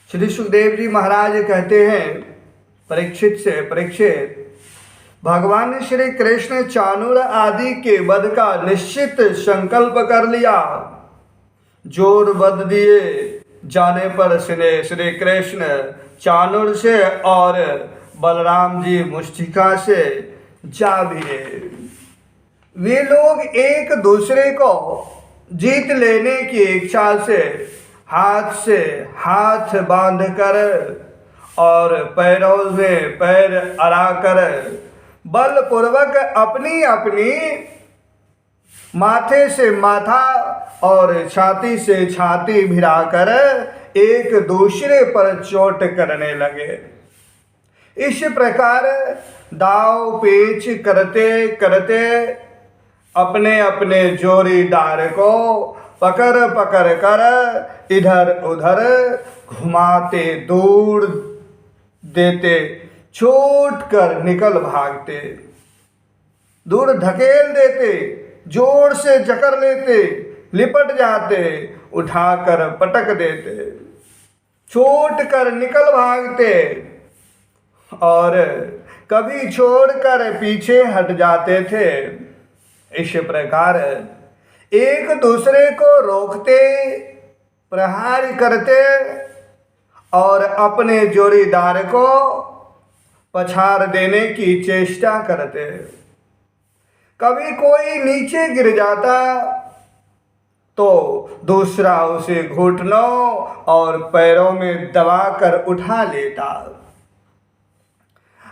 श्री सुखदेव जी महाराज कहते हैं परीक्षित से, परीक्षित, भगवान श्री कृष्ण चाणूर आदि के वध का निश्चित संकल्प कर लिया। जोर वध दिए जाने पर श्री कृष्ण चाणूर से और बलराम जी मुष्टिका से जा भिड़े। वे लोग एक दूसरे को जीत लेने की इच्छा से हाथ बांधकर और पैरों में पैर अड़ाकर बलपूर्वक अपनी अपनी माथे से माथा और छाती से छाती भिड़ाकर एक दूसरे पर चोट करने लगे। इस प्रकार दाव पेच करते करते अपने अपने जोड़ीदार को पकड़ पकड़ कर इधर उधर घुमाते, दूर देते, छोड़ कर निकल भागते, दूर धकेल देते, जोर से जकड़ लेते, लिपट जाते, उठाकर पटक देते, छोड़ कर निकल भागते और कभी छोड़कर पीछे हट जाते थे। इस प्रकार एक दूसरे को रोकते, प्रहार करते और अपने जोड़ीदार को पछाड़ देने की चेष्टा करते। कभी कोई नीचे गिर जाता तो दूसरा उसे घुटनों और पैरों में दबाकर उठा लेता,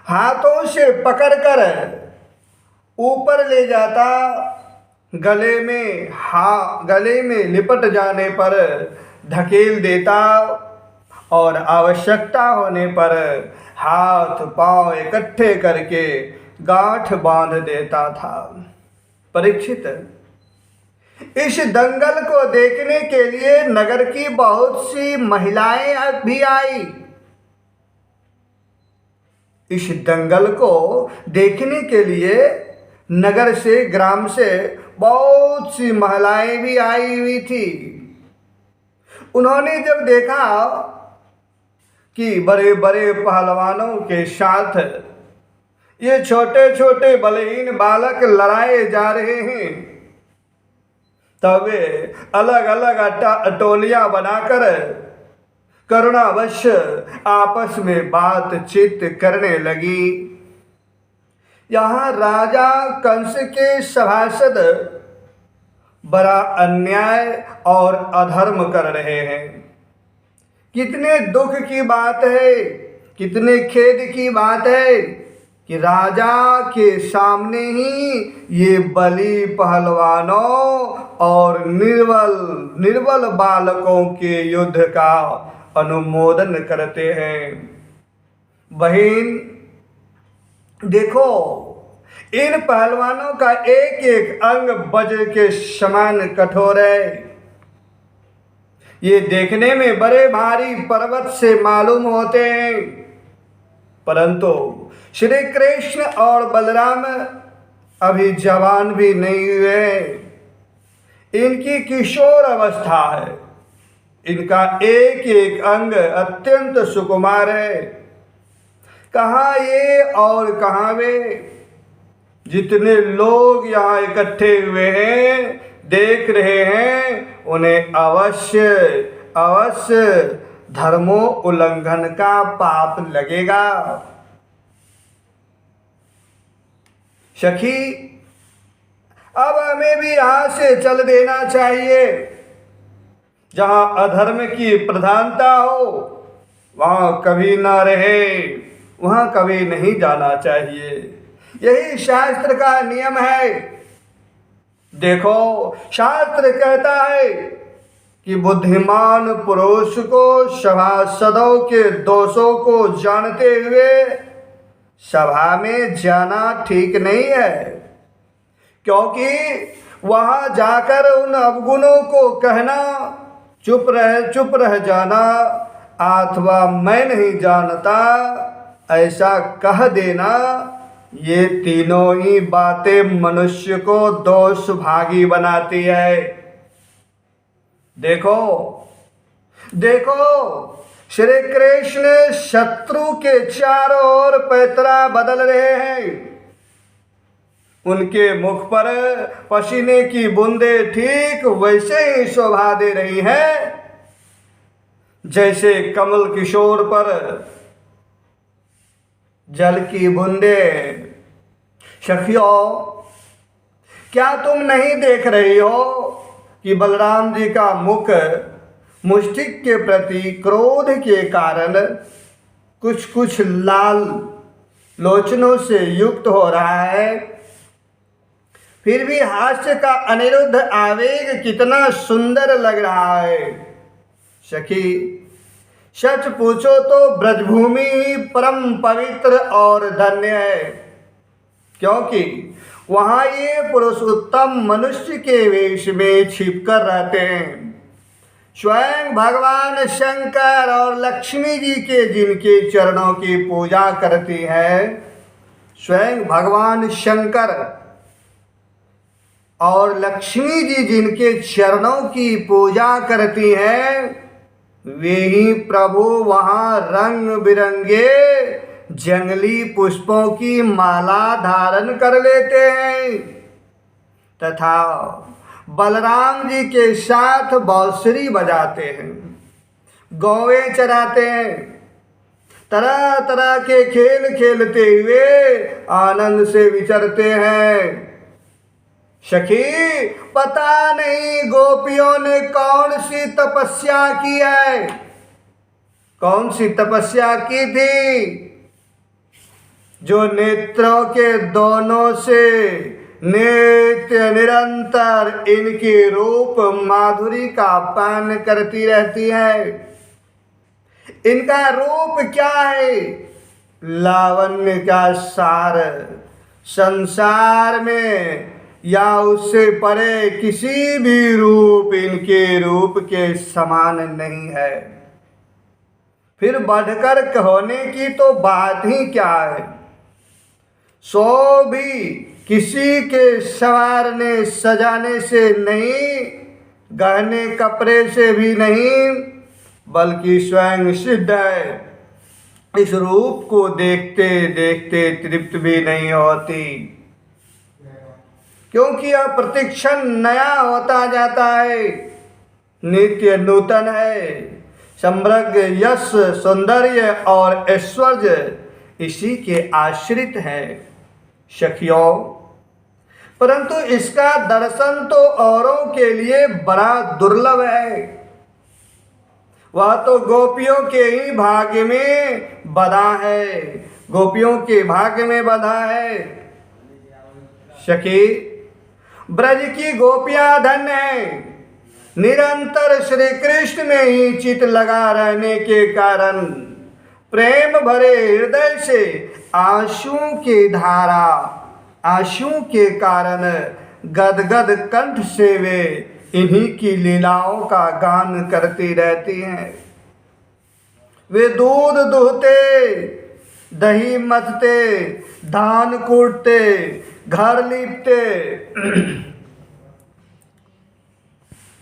हाथों से पकड़कर ऊपर ले जाता, गले में लिपट जाने पर धकेल देता और आवश्यकता होने पर हाथ पांव इकट्ठे करके गांठ बांध देता था। परीक्षित, इस दंगल को देखने के लिए नगर की बहुत सी महिलाएं भी आई। इस दंगल को देखने के लिए नगर से, ग्राम से बहुत सी महिलाएं भी आई हुई थी। उन्होंने जब देखा कि बड़े बड़े पहलवानों के साथ ये छोटे छोटे बलहीन बालक लड़ाए जा रहे हैं, तब वे अलग अलग टोलियां बनाकर करुणावश आपस में बातचीत करने लगी। यहाँ राजा कंस के सभासद बड़ा अन्याय और अधर्म कर रहे हैं। कितने दुख की बात है, कितने खेद की बात है कि राजा के सामने ही ये बली पहलवानों और निर्बल बालकों के युद्ध का अनुमोदन करते हैं। बहन देखो, इन पहलवानों का एक एक अंग वज्र के समान कठोर है। ये देखने में बड़े भारी पर्वत से मालूम होते हैं, परंतु श्री कृष्ण और बलराम अभी जवान भी नहीं हुए। इनकी किशोर अवस्था है। इनका एक एक अंग अत्यंत सुकुमार है। कहाँ ये और कहाँ वे। जितने लोग यहाँ इकट्ठे हुए हैं, देख रहे हैं, उन्हें अवश्य अवश्य धर्मों उल्लंघन का पाप लगेगा। सखी, अब हमें भी यहाँ से चल देना चाहिए। जहाँ अधर्म की प्रधानता हो वहाँ कभी ना रहे, वहाँ कभी नहीं जाना चाहिए। यही शास्त्र का नियम है। देखो, शास्त्र कहता है कि बुद्धिमान पुरुष को सभासदों के दोषों को जानते हुए सभा में जाना ठीक नहीं है, क्योंकि वहाँ जाकर उन अवगुणों को कहना, चुप रह जाना अथवा मैं नहीं जानता ऐसा कह देना, ये तीनों ही बातें मनुष्य को दोष भागी बनाती है। देखो देखो, श्री कृष्ण शत्रु के चारों ओर पैतरा बदल रहे हैं। उनके मुख पर पसीने की बूंदें ठीक वैसे ही शोभा दे रही हैं जैसे कमल किशोर पर जल की बूंदें। सखियों, क्या तुम नहीं देख रही हो कि बलराम जी का मुख मुष्टिक के प्रति क्रोध के कारण कुछ कुछ लाल लोचनों से युक्त हो रहा है, फिर भी हास्य का अनिरुद्ध आवेग कितना सुंदर लग रहा है। सखी, सच पूछो तो ब्रजभूमि ही परम पवित्र और धन्य है, क्योंकि वहाँ ये पुरुषोत्तम मनुष्य के वेश में छिपकर रहते हैं। स्वयं भगवान शंकर और लक्ष्मी जी के जिनके चरणों की पूजा करती है, स्वयं भगवान शंकर और लक्ष्मी जी जिनके चरणों की पूजा करती हैं, वे ही प्रभु वहाँ रंग बिरंगे जंगली पुष्पों की माला धारण कर लेते हैं तथा बलराम जी के साथ बांसुरी बजाते हैं, गौएं चराते हैं, तरह तरह के खेल खेलते हुए आनंद से विचरते हैं। सखी, पता नहीं गोपियों ने कौन सी तपस्या की है, कौन सी तपस्या की थी जो नेत्रों के दोनों से नित्य निरंतर इनकी रूप माधुरी का पान करती रहती है। इनका रूप क्या है? लावण्य का सार संसार में या उससे परे किसी भी रूप इनके रूप के समान नहीं है। फिर बढ़कर कहने की तो बात ही क्या है। सो भी किसी के संवारने सजाने से नहीं, गहने कपड़े से भी नहीं, बल्कि स्वयं सिद्ध है। इस रूप को देखते देखते तृप्त भी नहीं होती, क्योंकि यह प्रतिक्षण नया होता जाता है, नित्य नूतन है। समृद्ध यश, सौंदर्य और ऐश्वर्य इसी के आश्रित है सखियों, परंतु इसका दर्शन तो औरों के लिए बड़ा दुर्लभ है। वह तो गोपियों के ही भाग्य में बधा है, गोपियों के भाग्य में बधा है। सखी, ब्रज की गोपियां धन्य हैं। निरंतर श्री कृष्ण में ही चित लगा रहने के कारण प्रेम भरे हृदय से आंसुओं की धारा, आंसुओं के कारण गदगद कंठ से वे इन्हीं की लीलाओं का गान करती रहती हैं। वे दूध दुहते, दही मथते, धान कूटते, घर लीपते,